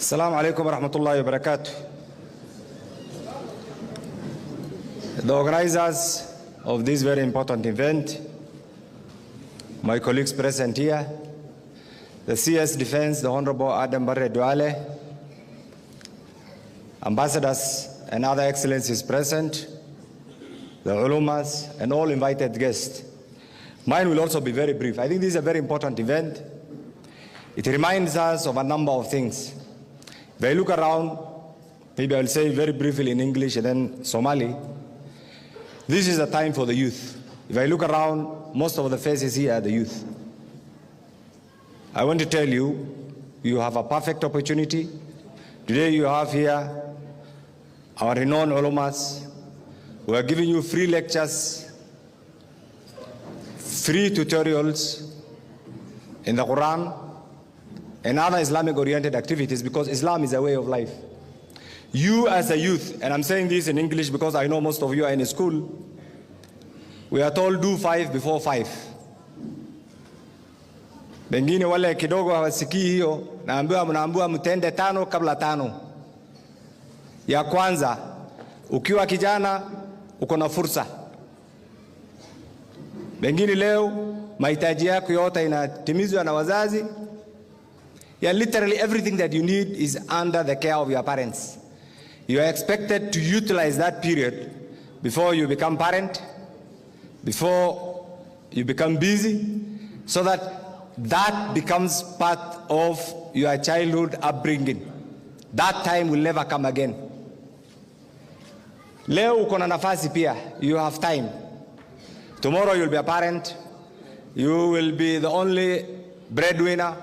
Assalamu alaikum wa rahmatullahi wa barakatuh. The organizers of this very important event, my colleagues present here, the CS Defense, the Honorable Adan Keynan, ambassadors and other excellencies present, the ulumas, and all invited guests. Mine will also be very brief. I think this is a very important event. It reminds us of a number of things. If I look around, maybe I'll say very briefly in English and then Somali, this is a time for the youth. If I look around, most of the faces here are the youth. I want to tell you, you have a perfect opportunity. Today you have here our renowned ulumas. We are giving you free lectures, free tutorials in the Quran and other Islamic-oriented activities, because Islam is a way of life. You as a youth, and I'm saying this in English because I know most of you are in school, we are told do 5 before 5. Bengine wale kidogo hawasikii hiyo, naambiwa mtende 5 kabla 5. Ya kwanza, ukiwa kijana uko na fursa. Bengine leo mahitaji yako yote inatimizwa na wazazi. Yeah, literally everything that you need is under the care of your parents. You are expected to utilize that period before you become parent, before you become busy, so that that becomes part of your childhood upbringing. That time will never come again. Leo uko na nafasi pia, you have time. Tomorrow you'll be a parent, you will be the only breadwinner.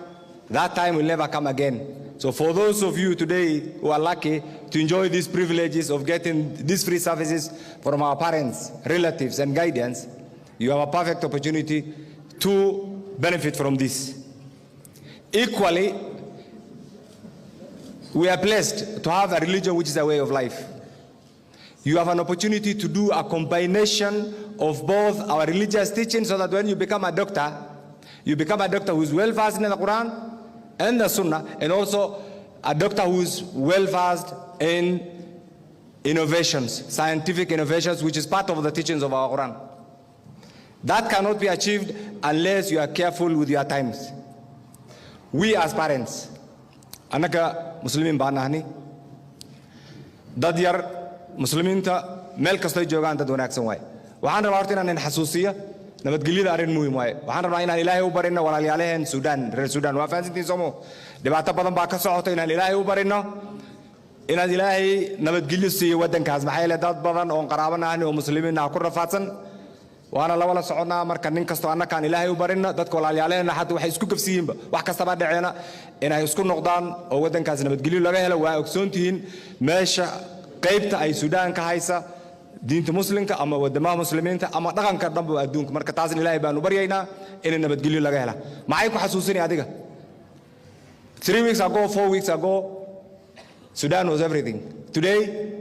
That time will never come again. So for those of you today who are lucky to enjoy these privileges of getting these free services from our parents, relatives, and guardians, you have a perfect opportunity to benefit from this. Equally, we are blessed to have a religion which is a way of life. You have an opportunity to do a combination of both our religious teaching, so that when you become a doctor who is well versed in the Quran and the Sunnah, and also a doctor who is well versed in innovations, scientific innovations, which is part of the teachings of our Quran. That cannot be achieved unless you are careful with your times. We as parents, anaka Muslimin baanahni, dad yar Musliminta meel kasto joogaan dad wanaagsan waay. Waxaan rabaa horta inaan xasuusiyo nabadgelyada arrin muhiim waay. Waxaan rabaa inaan Ilaahay u barino walaalyaalahan Suudaan, reer Suudaan. Waa fahansantiin Soomo. Dhibaato badan baa ka socota inaan Ilaahay u barino. Inaan Ilaahay nabadgelyo siiyo wadankaas. Maxaa yeelay dad badan oo qaraabanahan oo muslimiin ah ku rafaadsan. Waana la wala soconnaa marka nin kasto annakaan Ilaahay u barino. Dadka walaalyaalahan hadda waxay isku gafsiyiinba. Wax kastaba dhaceena inay isku noqdaan oo wadankaas nabadgelyo laga helo. Waa ogsoontihiin meesha qaybta ay Suudaan ka haysa diinta muslimka ama wadamaha muslimiinta ama dhaqanka dhanba adduunka. Marka taasna Ilaahay baanu baryaynaa in nabadgelyo laga hela. Maxay ku xasuusinay adiga? 3 weeks ago, 4 weeks ago, Sudan was everything. Today,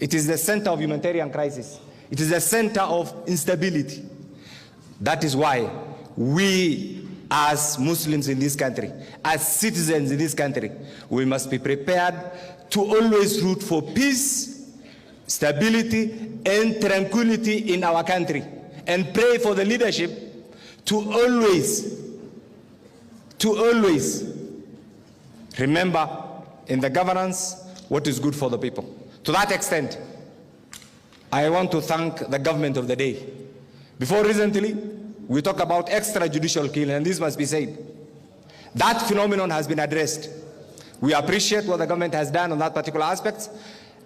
it is the center of humanitarian crisis. It is the center of instability. That is why we as Muslims in this country, as citizens in this country, we must be prepared to always root for peace, stability, and tranquility in our country, and pray for the leadership to always remember in the governance what is good for the people. To that extent, I want to thank the government of the day. Before recently, we talked about extrajudicial killing, and this must be said. That phenomenon has been addressed. We appreciate what the government has done on that particular aspect,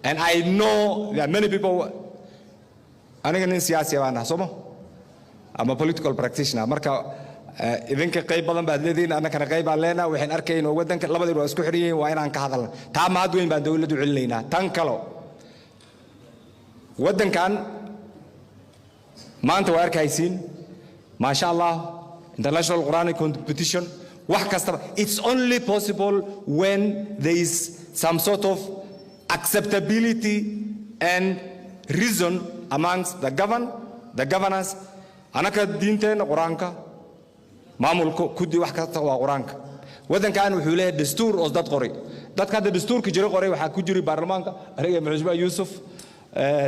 and I know there are many people. I'm a political practitioner. idinka qayb badan baad leediin annaka qayb aan leenahay waxaan arkayno wadanka labadii waa isku xiriyeen waa inaan ka hadalno taa ma had weyn baan dawladdu celineynaa tan kale wadankan maanta waa arkaysiin ma sha Allah international Quranic competition wax kastaba it's only possible when there is some sort of acceptability and reason amongst the governors anaka diinteena Quraanka maamulku kudi wax kasta waa Quraanka wadankan wuxuu leeyahay dastuur oo dad qori dadka hadda dastuurka jira qoray waxaa ku jiray baarlamaanka aniga Madaxweyne Yusuf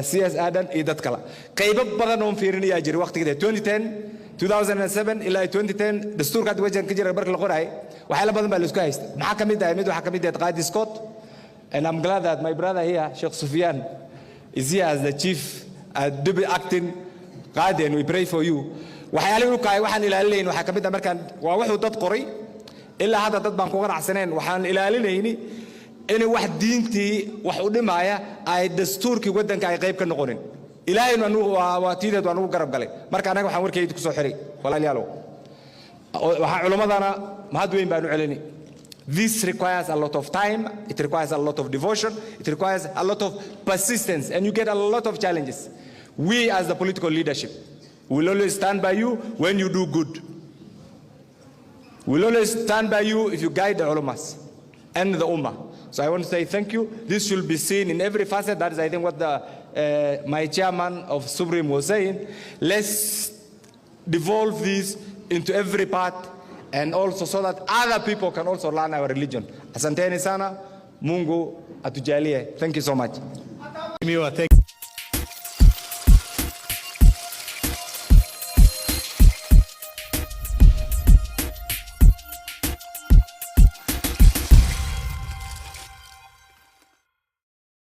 CS Adan iyo dad kale qaybo badan oo fiirinayaa jiray waqtigeeda 2010 2007 ilaa 2010 dastuurka hadda wajan ka jira marka la qoray waxyaalo badan baa la isku haystay maxaa kamid ah mid waxa kamid ah Qaadi Scott, and I'm glad that my brother here Sheikh Sufyan is here as the chief deputy acting Qaadi, and we pray for you. waxyaalo uu kaay waxaan ilaalinayn waxa kamid ah markaan waa wuxuu dad qoray ilaa hadda dad baan ku ganacsaneen waxaan ilaalinayni in wax diintii wax u dhimaaya ay dastuurkii wadanka ay qayb ka noqonin ilaahayna waa tiideed waan ugu garab galay marka anaga waxaan warkayda ku soo xiray walaalayaal waxa culimadana mahad weyn baan u celinay. This requires a lot of time, it requires a lot of devotion, it requires a lot of persistence, and you get a lot of challenges. We as the political leadership will always stand by you when you do good. We'll always stand by you if you guide the ulamas and the ummah. So I want to say thank you. This should be seen in every facet. That is, I think, what my chairman of Supreme was saying. Let's devolve this into every part, and also so that other people can also learn our religion. Asanteni sana, Mungu atujalie. Thank you so much.